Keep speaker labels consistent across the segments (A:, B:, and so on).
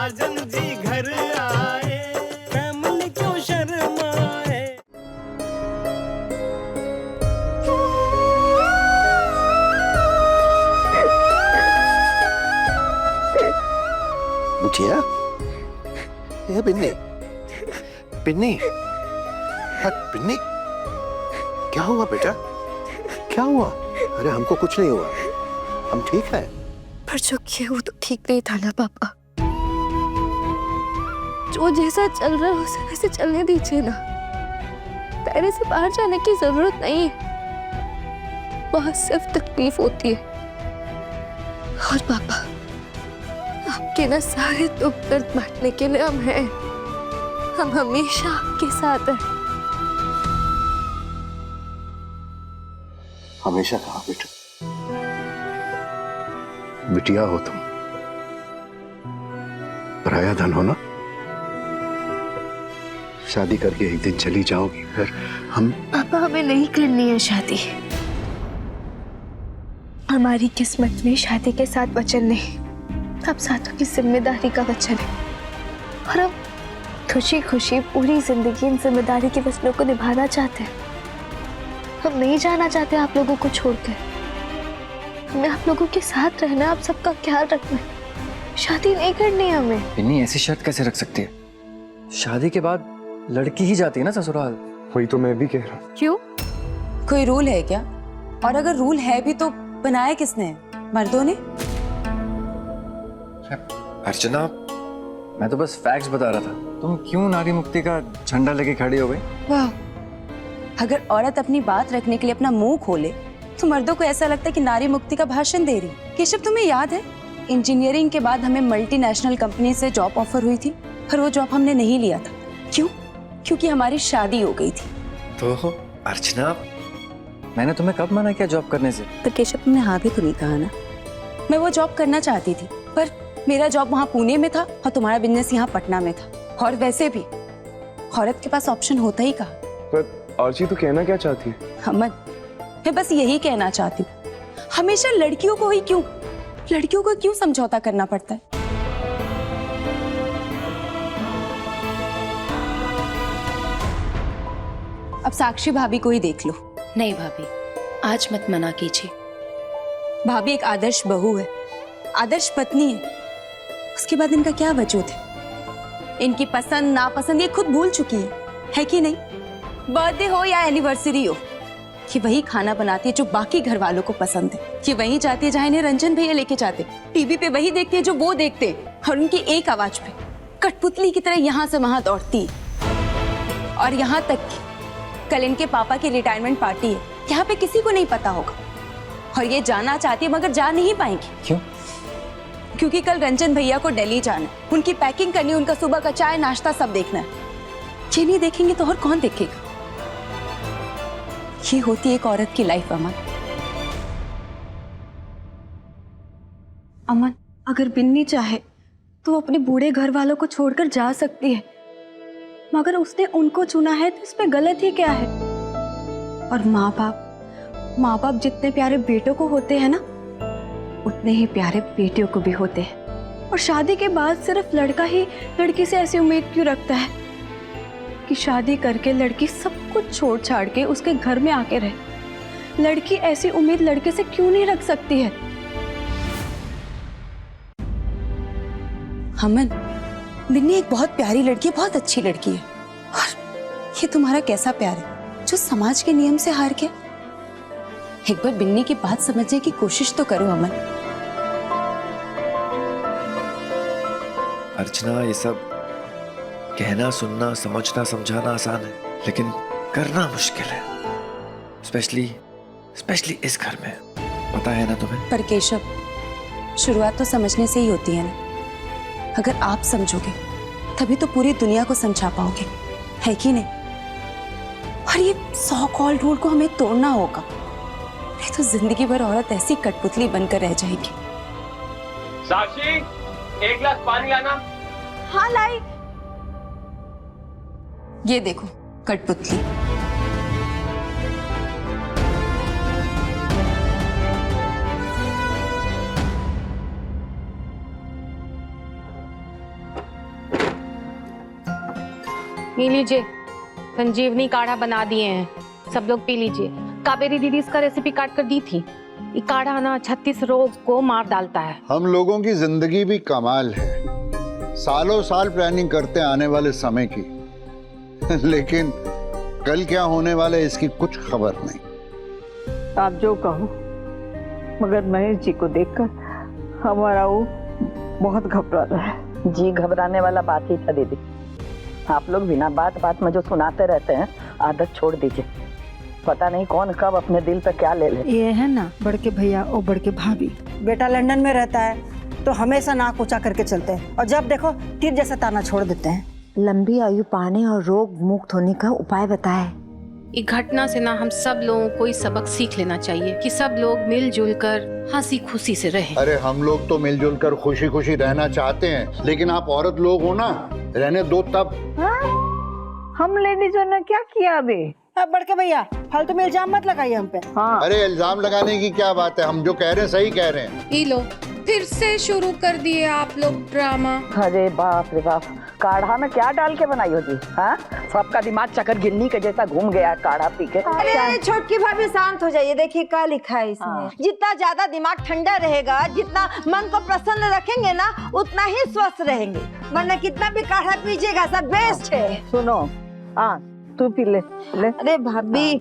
A: साजन जी घर आए, फैमिली क्यों शर्माए।
B: बिटिया, ये बिन्नी, बिन्नी, बिन्नी, क्या हुआ बेटा? क्या हुआ? अरे हमको कुछ नहीं हुआ, हम ठीक हैं।
C: पर जो किया वो तो ठीक नहीं था ना पापा। जो जैसा चल रहा है उसे वैसे चलने दीजिए ना। दायरे से बाहर जाने की जरूरत नहीं है, वहां सिर्फ तकलीफ होती है। और पापा, आपके ना सारे दुख दर्द बांटने के लिए हम हैं। हम हमेशा आपके साथ हैं।
B: हमेशा कहा बेटा, बिटिया हो तुम, पराया धन हो ना। शादी करके एक दिन चली जाओगी, फिर हम।
C: पापा, हमें नहीं करनी है शादी। हमारी किस्मत में शादी के साथ वचन नहीं, अब साथों की जिम्मेदारी का वचन है। और हम खुशी खुशी पूरी जिंदगी इन जिम्मेदारी के वचनों को निभाना चाहते हैं। हम नहीं जाना चाहते आप लोगों को छोड़कर। हमें आप लोगों के साथ रहना, आप सबका ख्याल रखना है। शादी नहीं करनी है हमें।
D: बिन्नी, ऐसी शर्त कैसे रख सकती है? शादी के बाद लड़की ही जाती है ना ससुराल।
E: वही तो मैं भी कह रहा हूँ।
F: क्यों? कोई रूल है क्या? और अगर रूल है भी तो बनाया किसने? मर्दों ने?
D: अर्चना, मैं तो बस फैक्ट्स बता रहा था। तुम क्यों नारी मुक्ति का झंडा लेके खड़ी हो गई?
F: वाह, अगर औरत अपनी बात रखने के लिए अपना मुंह खोले तो मर्दों को ऐसा लगता है कि नारी मुक्ति का भाषण दे रही। केशव, तुम्हें याद है इंजीनियरिंग के बाद हमें मल्टीनेशनल कंपनी से जॉब ऑफर हुई थी, पर वो जॉब हमने नहीं लिया था। क्यों? क्योंकि हमारी शादी हो गई थी।
D: तो अर्चना, मैंने तुम्हें कब मना किया जॉब करने से?
F: पर केशव, तुमने हाँ भी तो नहीं कहा ना। मैं वो जॉब करना चाहती थी, पर मेरा जॉब वहाँ पुणे में था और तुम्हारा बिजनेस यहाँ पटना में था। और वैसे भी औरत के पास ऑप्शन होता ही कहा।
E: पर आरची तो कहना क्या चाहती है?
F: अमन, मैं बस यही कहना चाहती हूँ, हमेशा लड़कियों को ही क्यों, लड़कियों को क्यों समझौता करना पड़ता है? अब साक्षी भाभी को ही देख लो।
G: नहीं भाभी, आज मत मना कीजिए।
F: भाभी एक आदर्श बहू है, आदर्श पत्नी है। उसके बाद इनका क्या वजूद है? इनकी पसंद नापसंद ये खुद भूल चुकी है कि नहीं? बर्थडे हो या एनिवर्सरी हो, ये वही खाना बनाती है जो बाकी घर वालों को पसंद है। ये वही जाती है जहाँ इन्हें रंजन भैया लेके जाते। टीवी पे वही देखती है जो वो देखते हैं, और उनकी एक आवाज पे कठपुतली की तरह यहाँ से वहां दौड़ती है। और यहाँ तक कि कल इनके पापा की रिटायरमेंट पार्टी है, यहाँ पे किसी को नहीं पता होगा। और ये जाना चाहती है मगर जा नहीं पाएंगी।
D: क्यों?
F: क्योंकि कल रंजन भैया को दिल्ली जाना है, उनकी पैकिंग करनी, उनका सुबह का चाय नाश्ता सब देखना है। ये नहीं देखेंगे तो और कौन देखेगा? ये होती है एक औरत की लाइफ। अमन,
C: अमन, अगर बिन्नी चाहे तो वो अपने बूढ़े घर वालों को छोड़कर जा सकती है, मगर उसने उनको चुना है तो इसमें गलत ही क्या है? और माँ बाप जितने प्यारे बेटों को होते हैं ना, उतने ही प्यारे बेटियों को भी होते हैं। और शादी के बाद सिर्फ लड़का ही लड़की से ऐसी उम्मीद क्यों रखता है कि शादी करके लड़की सब कुछ छोड़ छाड़ के उसके घर में आके रहे? लड़की ऐसी उम्मीद लड़के से क्यों नहीं रख सकती है?
F: अमन, बिन्नी एक बहुत प्यारी लड़की है, बहुत अच्छी लड़की है। और ये तुम्हारा कैसा प्यार है जो समाज के नियम से हार गया? एक बार बिन्नी की बात समझने की कोशिश तो करो अमन।
D: अर्चना, ये सब कहना, सुनना, समझना, समझाना आसान है, लेकिन करना मुश्किल है। स्पेशली इस घर में, पता है ना तुम्हें?
F: पर केशव, शुरुआत तो समझने से ही होती है ना। अगर आप समझोगे तभी तो पूरी दुनिया को समझा पाओगे, है कि नहीं? और ये सो कॉल्ड रूल को हमें तोड़ना होगा, नहीं तो जिंदगी भर औरत ऐसी कठपुतली बनकर रह जाएगी।
H: साक्षी, एक गिलास पानी लाना।
C: हाँ लाई।
F: ये देखो कठपुतली।
I: ये लीजिए, संजीवनी काढ़ा बना दिए हैं, सब लोग पी लीजिए। कावेरी दीदी इसका रेसिपी काट कर दी थी। ये काढ़ा ना 36 रोग को मार डालता है।
J: हम लोगों की जिंदगी भी कमाल है, सालों साल प्लानिंग करते आने वाले समय की लेकिन कल क्या होने वाला है इसकी कुछ खबर नहीं।
K: आप जो कहो, मगर महेश जी को देखकर हमारा वो बहुत घबरा रहा है।
L: जी घबराने वाला बात ही था दीदी। आप लोग बिना बात बात में जो सुनाते रहते हैं, आदत छोड़ दीजिए। पता नहीं कौन कब अपने दिल पे क्या ले ले।
K: ये है ना बड़के भैया और बड़के भाभी।
M: बेटा लंदन में रहता है तो हमेशा नाक ऊंचा करके चलते हैं, और जब देखो तीर जैसा ताना छोड़ देते हैं।
N: लंबी आयु पाने और रोग मुक्त होने का उपाय बताए।
I: इस घटना से ना हम सब लोगों को इस सबक सीख लेना चाहिए कि सब लोग मिलजुल कर हंसी खुशी से रहें।
J: अरे हम लोग तो मिलजुल कर खुशी खुशी रहना चाहते हैं, लेकिन आप औरत लोग हो ना, रहने दो तब।
K: हम लेडीजों ने क्या किया अभी?
M: अब बड़के भैया फालतू में इल्जाम मत लगाइए हम पे।
K: हाँ।
J: अरे इल्जाम लगाने की क्या बात है, हम जो कह रहे हैं सही कह रहे हैं।
I: ये लो, फिर से शुरू कर दिए आप लोग ड्रामा।
L: अरे बाप रे बाप, काढ़ा में क्या डाल के बनाई होगी? हाँ, सबका दिमाग चक्कर गिन्नी के जैसा घूम गया है काढ़ा पी के।
N: अरे छोटकी भाभी शांत हो जाइए, देखिए क्या लिखा है इसमें।
L: हाँ।
N: जितना ज्यादा दिमाग ठंडा रहेगा, जितना मन को प्रसन्न रखेंगे ना, उतना ही स्वस्थ रहेंगे। वरना कितना भी काढ़ा पीजिएगा सब वेस्ट है।
L: सुनो, हाँ तू पी ले, ले।
C: अरे भाभी,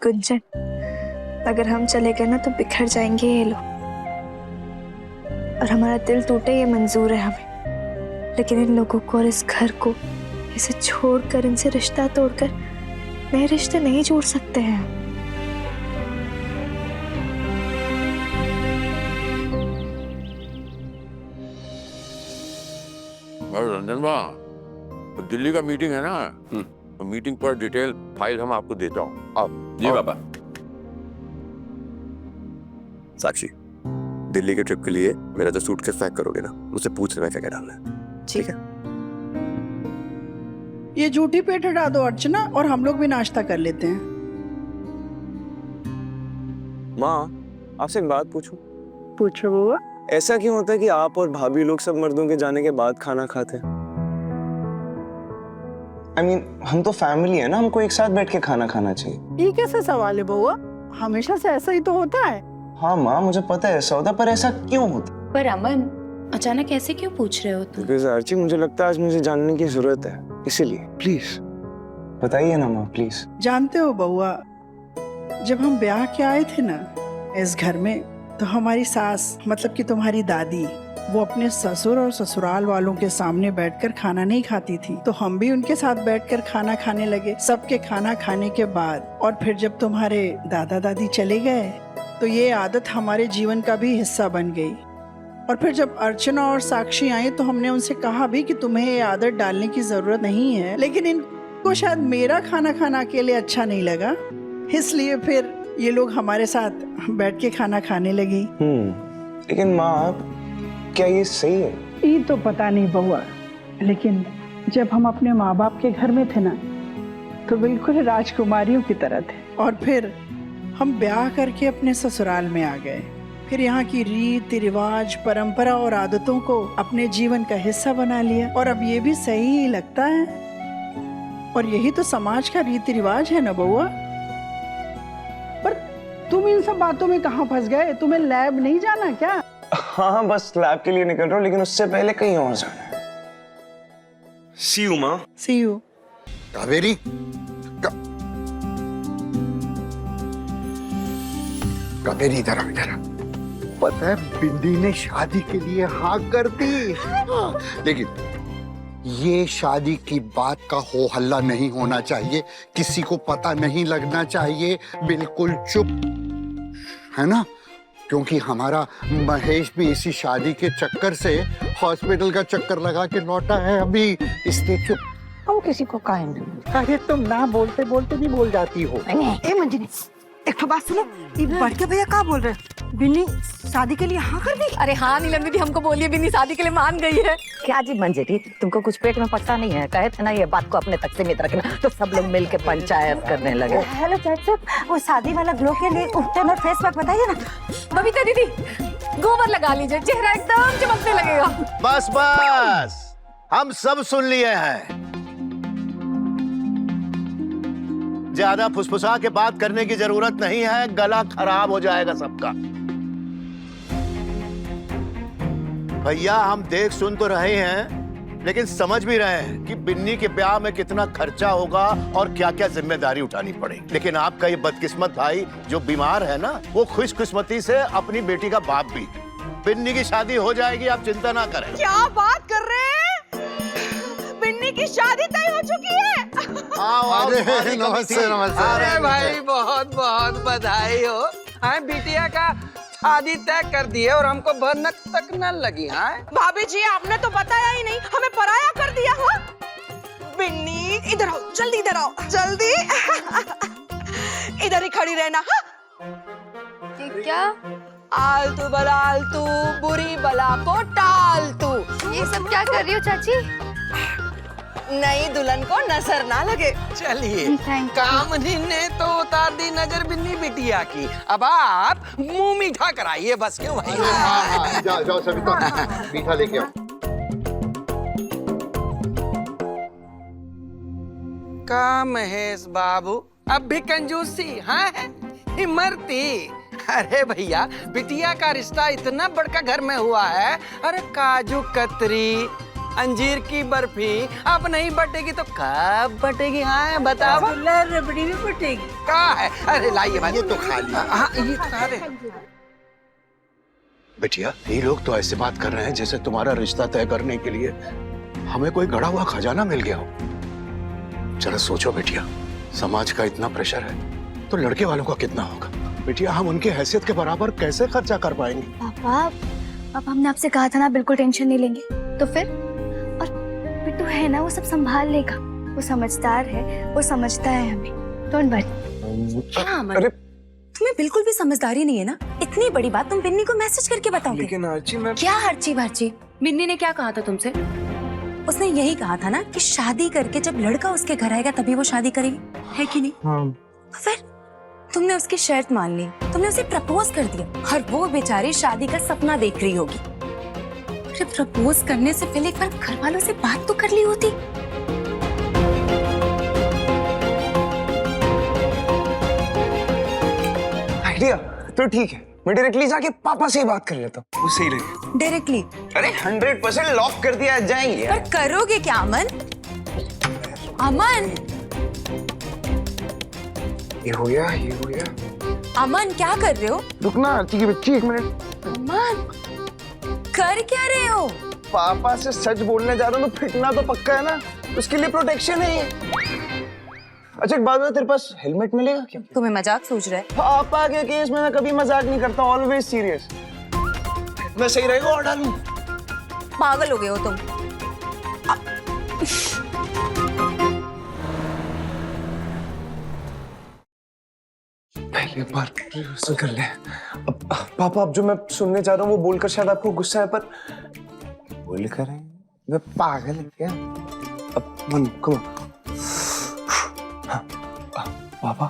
C: गुंजन, अगर हम चले गए ना तो बिखर जाएंगे ये लोग, और हमारा दिल टूटे ये मंजूर है हमें, लेकिन इन लोगों को और इस घर को इसे छोड़कर, इनसे रिश्ता तोड़कर नए रिश्ते नहीं जोड़ सकते हैं।
O: रंजनवा, दिल्ली का मीटिंग है ना, तो मीटिंग पर डिटेल फाइल हम आपको देता हूँ। आप
H: जी पापा।
D: साक्षी, दिल्ली के ट्रिप के लिए मेरा जो सूटकेस पैक करोगे ना, मुझसे पूछ लेना क्या क्या डालना है। ठीक है?
K: ये झूठी पेट हटा दो अर्चना, और हम लोग भी नाश्ता कर लेते हैं।
E: माँ, आपसे एक बात पूछूं?
K: पूछो बुआ।
E: ऐसा क्यों होता है कि आप और भाभी लोग सब मर्दों के जाने के बाद खाना खाते हैं? I mean, हम तो फैमिली है ना, हमको एक साथ बैठ के खाना खाना चाहिए।
K: ये कैसे सवाल है बुआ? हमेशा से ऐसा ही तो होता है।
E: हाँ माँ, मुझे पता है ऐसा होता, पर ऐसा क्यों होता?
G: पर अमन, अचानक ऐसे क्यों पूछ रहे हो तुम?
E: Because आर्ची, मुझे लगता है आज मुझे जानने की जरूरत है, इसीलिए प्लीज बताइए ना माँ, प्लीज।
K: जानते हो बउआ, जब हम ब्याह के आए थे ना इस घर में, तो हमारी सास, मतलब कि तुम्हारी दादी, वो अपने ससुर और ससुराल वालों के सामने बैठकर खाना नहीं खाती थी, तो हम भी उनके साथ बैठकर खाना खाने लगे। सबके खाना खाने के बाद, और फिर जब तुम्हारे दादा दादी चले गए, तो ये आदत हमारे जीवन का भी हिस्सा बन गई। और फिर जब अर्चना और साक्षी आई, तो हमने उनसे कहा भी कि तुम्हें ये आदत डालने की जरूरत नहीं है, लेकिन इनको शायद मेरा खाना खाना अकेले अच्छा नहीं लगा, इसलिए फिर ये लोग हमारे साथ बैठ के खाना खाने लगी।
E: लेकिन माँ, क्या ये सही है?
K: ये तो पता नहीं बउआ, लेकिन जब हम अपने माँ बाप के घर में थे ना, तो बिल्कुल राजकुमारियों की तरह थे। और फिर हम ब्याह करके अपने ससुराल में आ गए, फिर यहाँ की रीति रिवाज, परंपरा और आदतों को अपने जीवन का हिस्सा बना लिया, और अब ये भी सही ही लगता है। और यही तो समाज का रीति रिवाज है ना बउआ। पर तुम इन सब बातों में कहाँ फंस गए? तुम्हें लैब नहीं जाना क्या?
E: हाँ, बस लैब के लिए निकल रहा हूँ, लेकिन उससे पहले कहीं और जाना है। See you, माँ।
K: See you।
J: कावेरी, कावेरी इधर आ, इधर आ। पता है बिंदी ने शादी के लिए हाँ कर दी, लेकिन ये शादी की बात का हो हल्ला नहीं होना चाहिए, किसी को पता नहीं लगना चाहिए, बिल्कुल चुप, है ना? क्योंकि हमारा महेश भी इसी शादी के चक्कर से हॉस्पिटल का चक्कर लगा के लौटा है अभी, इसलिए चुप।
L: हम किसी को कहेंगे।
J: अरे तुम ना बोलते बोलते भी बोल जाती हो।
M: ए मंजिनी, एक तो बात सुनो, ये बड़के भैया क्या बोल रहे हैं? बिन्नी शादी के लिए हाँ कर दी?
F: अरे हाँ नीलम दीदी, हमको बोलिए बिन्नी शादी के लिए मान गई है।
L: क्या जी मंजरी, तुमको कुछ पेट में पता नहीं है? कहे थे ना ये बात को अपने तक सीमित रखना, तो सब लोग मिल के पंचायत करने लगे।
M: हेलो चाचा, वो शादी वाला ग्लो के लिए उपटन और फेस पैक बताइए ना।
F: बबीता दीदी, गोबर लगा लीजिए, चेहरा एकदम चमकने लगेगा।
B: बस बस, हम सब सुन लिए हैं। ज्यादा फुसफुसा के बात करने की जरूरत नहीं है, गला खराब हो जाएगा सबका। भैया हम देख सुन तो रहे हैं, लेकिन समझ भी रहे हैं कि बिन्नी के ब्याह में कितना खर्चा होगा और क्या क्या जिम्मेदारी उठानी पड़ेगी। लेकिन आपका ये बदकिस्मत भाई जो बीमार है ना, वो खुशकिस्मती से अपनी बेटी का बाप भी। बिन्नी की शादी हो जाएगी, आप चिंता ना करें।
N: क्या बात कर रहे हैं? बिन्नी की शादी तय हो चुकी है।
B: अरे नमस्ते नमस्ते।
A: अरे भाई बहुत बहुत बधाई हो। हाँ, बिटिया का शादी तय कर दी है और हमको भनक तक न लगी। हाँ
N: भाभी जी आपने तो बताया ही नहीं, हमें पराया कर दिया। हाँ बिन्नी इधर आओ, जल्दी इधर आओ, जल्दी। इधर ही खड़ी रहना। हाँ
F: क्या?
N: आलतू बला आलतू, बुरी बला को टाल तू।
F: ये सब क्या कर रही हो चाची?
N: नई दुल्हन को नजर ना लगे।
A: चलिए, कामनी ने तो उतार दी नजर बिन्नी बिटिया की, अब आप मुंह मीठा कराइए बस। क्यों भाई?
B: जाओ जाओ सविता, मीठा लेके आओ।
A: का महेश बाबू अब भी कंजूसी? हाँ इमरती। अरे भैया बिटिया का रिश्ता इतना बड़का घर में हुआ है। अरे काजू कतरी, अंजीर की बर्फी अब नहीं बटेगी तो कब बटेगी? हाँ बताओ।
N: रबड़ी भी बटेगी।
A: कहाँ है? अरे लाइए भाई।
B: ये तो खा लिया।
A: हाँ ये तो खा रहे।
B: बेटिया ये लोग तो ऐसे बात कर रहे हैं जैसे तुम्हारा रिश्ता तय करने के लिए हमें कोई गड़ा हुआ खजाना मिल गया हो। जरा सोचो बेटिया, समाज का इतना प्रेशर है तो लड़के वालों का कितना होगा। बेटिया हम उनकी हैसियत के बराबर कैसे खर्चा कर पाएंगे?
C: पापा हमने आपसे कहा था ना बिल्कुल टेंशन नहीं लेंगे। तो फिर? और बिट्टू है ना, वो सब संभाल लेगा। वो समझदार है, वो समझता है हमें। Don't worry.
F: क्या अमन, तुम्हें बिल्कुल भी समझदारी नहीं है ना? इतनी बड़ी बात तुम बिन्नी को मैसेज करके बताओगे?
A: लेकिन अर्ची मैं
F: क्या हर्ची भर्ची? बिन्नी ने क्या कहा था तुमसे? उसने यही कहा था ना कि शादी करके जब लड़का उसके घर आएगा तभी वो शादी करेगी, है कि नहीं?
A: हाँ।
F: तो फिर तुमने उसकी शर्त मान ली, तुमने उसे प्रपोज कर दिया और वो बेचारी शादी का सपना देख रही होगी। अरे प्रपोज करने से पहले एक बार घर वालों से बात तो कर ली होती।
E: आइडिया तो ठीक है, मैं डायरेक्टली जाके पापा से ही बात कर लेता हूँ, वो सही रहेगा।
F: डायरेक्टली?
E: अरे 100% लॉक कर दिया जाएंगे।
F: पर करोगे क्या अमन? अमन
E: ये हो गया।
F: अमन क्या कर रहे हो?
E: रुकना आरती की बच्ची, एक मिनट।
F: अमन कर क्या रहे हो?
E: पापा से सच बोलने जा रहा हूँ तो फिटना तो पक्का है ना, उसके लिए प्रोटेक्शन है ये। अच्छा एक बात बता, तेरे पास हेलमेट मिलेगा क्या?
F: तुम्हें मजाक सूझ रहा है?
E: पापा के केस में मैं कभी मजाक नहीं करता, ऑलवेज सीरियस। मैं सही रहेगा और डालूं?
F: पागल हो गए हो तुम।
E: पहले बार रिहर्सल कर ले। अब पापा अब जो मैं सुनने जा रहा हूँ वो बोलकर शायद आपको गुस्सा है, पर बोल कर रहे हैं मैं पागल है क्या? अब मन कम। हाँ, पापा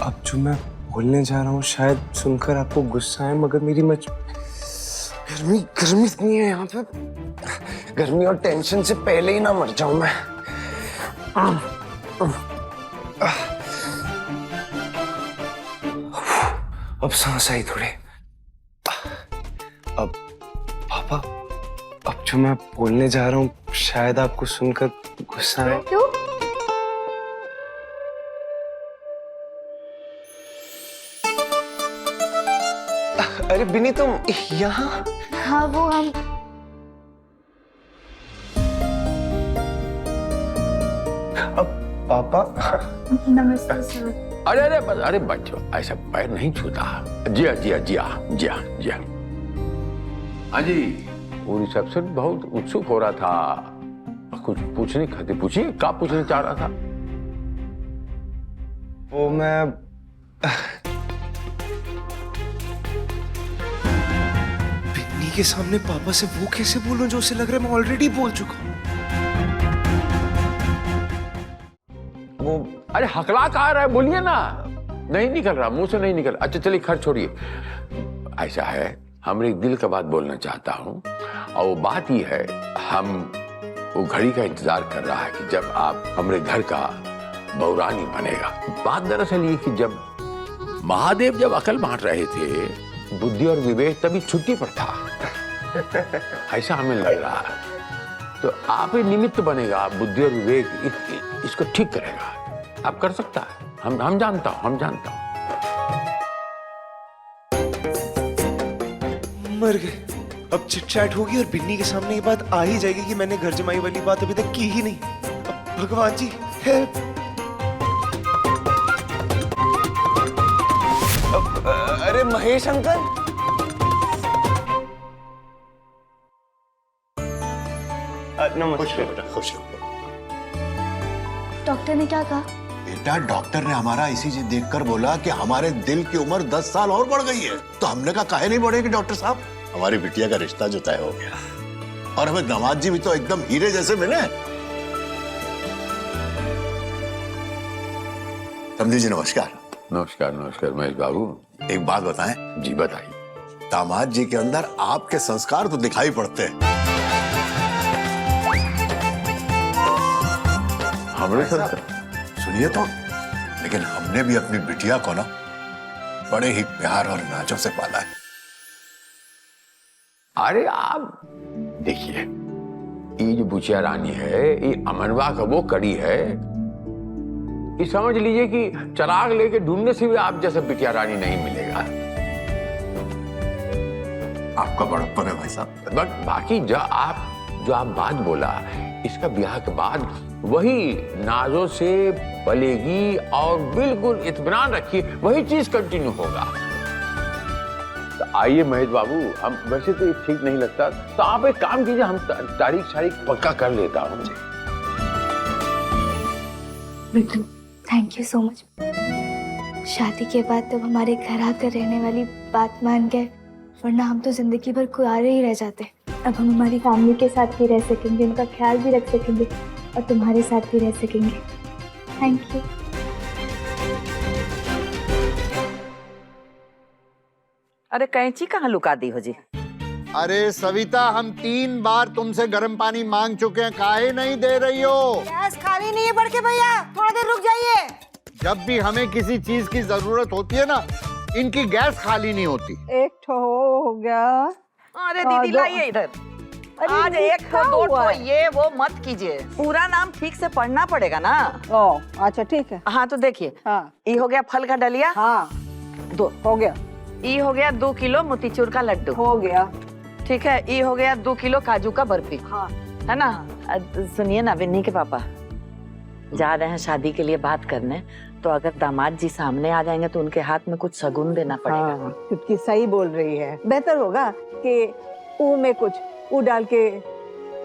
E: अब जो मैं बोलने जा रहा हूँ शायद सुनकर आपको गुस्सा है, मगर मेरी गर्मी इतनी है यहाँ पे, गर्मी और टेंशन से पहले ही ना मर जाऊं मैं। अब सांस आई थोड़े। अब पापा अब जो मैं बोलने जा रहा हूँ शायद आपको सुनकर गुस्सा है।
C: क्यों?
E: अरे बिन्नी तुम यहाँ?
C: हाँ वो हम
E: अब पापा।
C: नमस्ते सर।
O: अरे बच्चों ऐसा पैर नहीं छूता। जी हाँ। हाँ जी, वो रिसेप्शन बहुत उत्सुक हो रहा था, कुछ पूछने खातिर। पूछिए क्या पूछना चाह रहा था?
E: वो मैं
A: बिन्नी के सामने पापा से वो कैसे बोलूं जो उसे लग रहा है मैं ऑलरेडी बोल चुका हूँ।
O: वो अरे हकला कहाँ रहा है, बोलिए ना। नहीं निकल रहा, मुंह से नहीं निकल। अच्छा चलिए खर्च छोड़िए। ऐसा है, हम एक दिल का बात बोलना चाहता हूँ, और वो बात ये है, हम वो घड़ी का इंतजार कर रहा है कि जब आप हमारे घर का बहुरानी बनेगा। बात दरअसल ये कि जब महादेव जब अकल बांट रहे थे, बुद्धि और विवेक तभी छुट्टी पर था। ऐसा हमें लग रहा है। तो आप ही निमित्त बनेगा, बुद्धि और विवेक इसको ठीक करेगा। आप कर सकता है, हम जानता हूं, हम जानता हूं।
E: मर गए। अब चिट चैट होगी और बिन्नी के सामने ये बात आ ही जाएगी कि मैंने घर जमाई वाली बात अभी तक की ही नहीं। अब भगवान जी हेल्प। अरे महेश अंकल,
B: नमस्कार। खुश रहो।
C: डॉक्टर ने क्या कहा?
B: बेटा डॉक्टर ने हमारा इसी देखकर बोला कि हमारे दिल की उम्र 10 साल और बढ़ गई है। तो हमने कहा काहे नहीं बढ़ेगी डॉक्टर साहब, हमारी बिटिया का रिश्ता जो तय हो गया और हमें दामाद जी भी तो एकदम हीरे जैसे मिले। समझी जी नमस्कार।
O: नमस्कार नमस्कार महेश बाबू।
B: एक बात बताएं।
O: जी बताइए।
B: दामाद जी के अंदर आपके संस्कार तो दिखाई पड़ते हैं।
O: हमरे
B: सुनिए तो, लेकिन हमने भी अपनी बिटिया को ना बड़े ही प्यार और नाजों से पाला है।
O: अरे आप देखिए, ये जो बुचिया रानी है, ये अमनवा का वो कड़ी है। ये समझ लीजिए कि चराग लेके ढूंढने से भी आप जैसा बिटिया रानी नहीं मिलेगा।
B: आपका बड़प्पन है भाई साहब।
O: बट बाकी जो आप बात बोला, इसका ब्याह के बाद वही नाजों से पलेगी और बिल्कुल इत्मीनान रखिए, वही चीज कंटिन्यू होगा। तो आइए महेश बाबू, हम वैसे तो ये ठीक नहीं लगता, तो आप एक काम कीजिए, हम तारीख शारीख पक्का कर लेता हूँ।
C: Bittu, thank you so much. शादी के बाद तो हमारे घर आकर रहने वाली बात मान गए, वरना हम तो जिंदगी भर कुआरे ही रह जाते। अब हम हमारी फैमिली के साथ भी रह सकेंगे, उनका ख्याल भी रख सकेंगे और तुम्हारे साथ भी रह सकेंगे। Thank you.
L: अरे कैंची कहाँ लुका दी हो जी?
J: अरे सविता, हम 3 बार तुमसे गर्म पानी मांग चुके हैं, काहे नहीं दे रही हो?
M: गैस खाली नहीं है बड़के भैया, थोड़ा देर रुक जाइए।
J: जब भी हमें किसी चीज की जरूरत होती है ना, इनकी गैस खाली नहीं होती।
N: एक ठो हो गया।
L: अरे दीदी लाइए इधर। आज एक ठो दो ठो ये वो मत कीजिए, पूरा नाम ठीक से पढ़ना पड़ेगा ना।
N: ओ अच्छा ठीक है।
L: हाँ तो देखिए,
N: हाँ
L: ये हो गया फल का डलिया।
N: हाँ
L: 2
N: हो गया।
L: ये हो गया 2 किलो मोतीचूर का लड्डू।
N: हो गया।
L: ठीक है, ये हो गया 2 किलो काजू का बर्फी।
N: हाँ
L: है ना। सुनिए ना, विन्नी के पापा जा रहे हैं शादी के लिए बात करने, तो अगर दामाद जी सामने आ जाएंगे तो उनके हाथ में कुछ शगुन देना पड़ेगा।
N: हाँ, चुटकी सही बोल रही है। बेहतर होगा कि ऊ में कुछ ऊ डाल के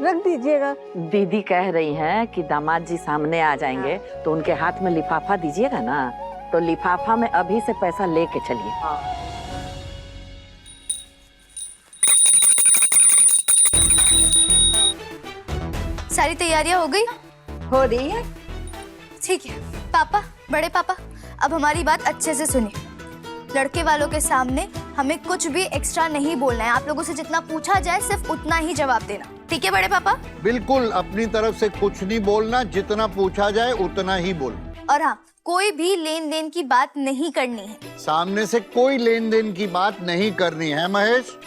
N: रख दीजिएगा।
L: दीदी कह रही हैं कि दामाद जी सामने आ जाएंगे तो उनके हाथ में लिफाफा दीजिएगा ना, तो लिफाफा में अभी से पैसा लेके चलिए।
N: हाँ।
C: सारी तैयारियां हो गई?
N: हो रही है।
C: ठीक है पापा, बड़े पापा, अब हमारी बात अच्छे से सुनिए। लड़के वालों के सामने हमें कुछ भी एक्स्ट्रा नहीं बोलना है। आप लोगों से जितना पूछा जाए सिर्फ उतना ही जवाब देना, ठीक है बड़े पापा?
J: बिल्कुल, अपनी तरफ से कुछ नहीं बोलना, जितना पूछा जाए उतना ही बोल।
C: और हाँ, कोई भी लेन देन की बात नहीं करनी है।
J: सामने से कोई लेन देन की बात नहीं करनी है महेश।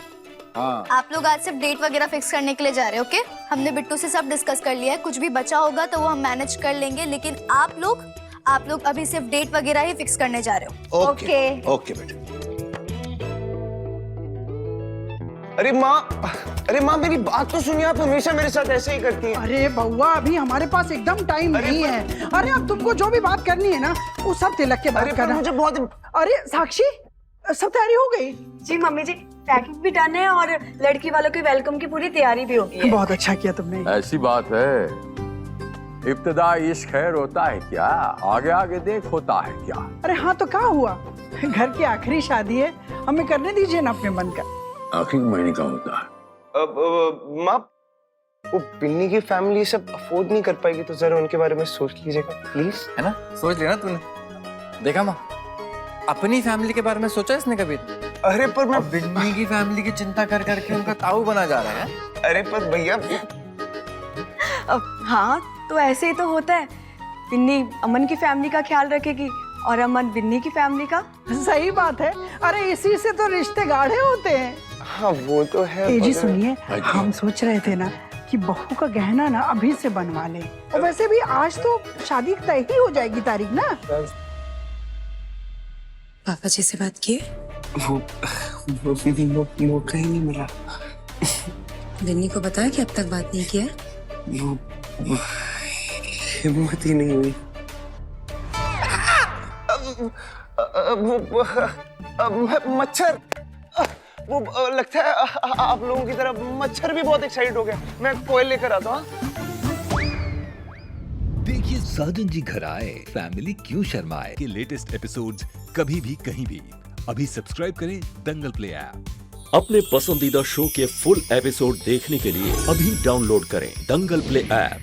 J: हाँ।
C: आप लोग आज सिर्फ डेट वगैरह फिक्स करने के लिए जा रहे हो, ओके? हमने बिट्टू से सब डिस्कस कर लिया है, कुछ भी बचा होगा तो वो हम मैनेज कर लेंगे, लेकिन आप लोग अभी सिर्फ डेट वगैरह ही फिक्स करने जा रहे हो।
J: ओके ओके बेटा।
E: अरे माँ मेरी बात तो सुनिए, आप हमेशा मेरे साथ ऐसे ही करती हैं।
K: अरे बउआ, अभी हमारे पास एकदम टाइम नहीं है। अरे अब तुमको जो भी बात करनी है ना, वो सब तिलक के बाद करना।
E: मुझे बहुत।
K: अरे साक्षी, सब तैयारी हो गई?
F: जी मम्मी जी, पैकिंग भी डन है और लड़की वालों के वेलकम की पूरी तैयारी भी हो गई है।
K: बहुत अच्छा किया तुमने।
O: ऐसी बात है, इब्तिदा इश्क खैर होता है क्या, आगे आगे देख होता है क्या।
K: अरे हाँ तो क्या हुआ, घर की आखिरी शादी है, हमें करने दीजिए ना अपने मन का।
O: आखिरी महीने का होता है।
E: माँ, वो बिन्नी की फैमिली सब अफोर्ड नहीं कर पाएगी, तो जरा उनके बारे में सोच लीजिएगा प्लीज।
P: है ना, सोच लेना तूने। देखा माँ, अपनी फैमिली के बारे में सोचा इसने कभी?
E: अरे पर मैं
P: बिन्नी की फैमिली की चिंता कर करके उनका ताऊ बना जा रहा है।
E: अरे पर भैया।
F: हाँ तो ऐसे ही तो होता है, बिन्नी अमन की फैमिली का ख्याल रखेगी और अमन बिन्नी की फैमिली का।
K: सही बात है। अरे इसी से तो रिश्ते गाढ़े होते हैं।
E: हाँ वो तो है।
K: जी सुनिए, हम सोच रहे थे ना कि बहू का गहना ना अभी से बनवा ले। और वैसे भी आज तो शादी तय ही हो जाएगी तारीख ना।
F: पापा जी से बात किए?
E: वो मौका ही नहीं मिला।
F: बिन्नी को बताया कि अब तक बात नहीं किया?
E: वो हिम्मत ही नहीं हुई। मच्छर, वो लगता है आप लोगों की तरफ मच्छर भी बहुत एक्साइट हो गया। मैं कोयल लेकर आता हूँ।
Q: देखिए साजन जी घर आए फैमिली क्यों शर्माए के लेटेस्ट एपिसोड्स कभी भी कहीं भी। अभी सब्सक्राइब करें दंगल प्ले ऐप।
R: अपने पसंदीदा शो के फुल एपिसोड देखने के लिए अभी डाउनलोड करें दंगल प्ले ऐप।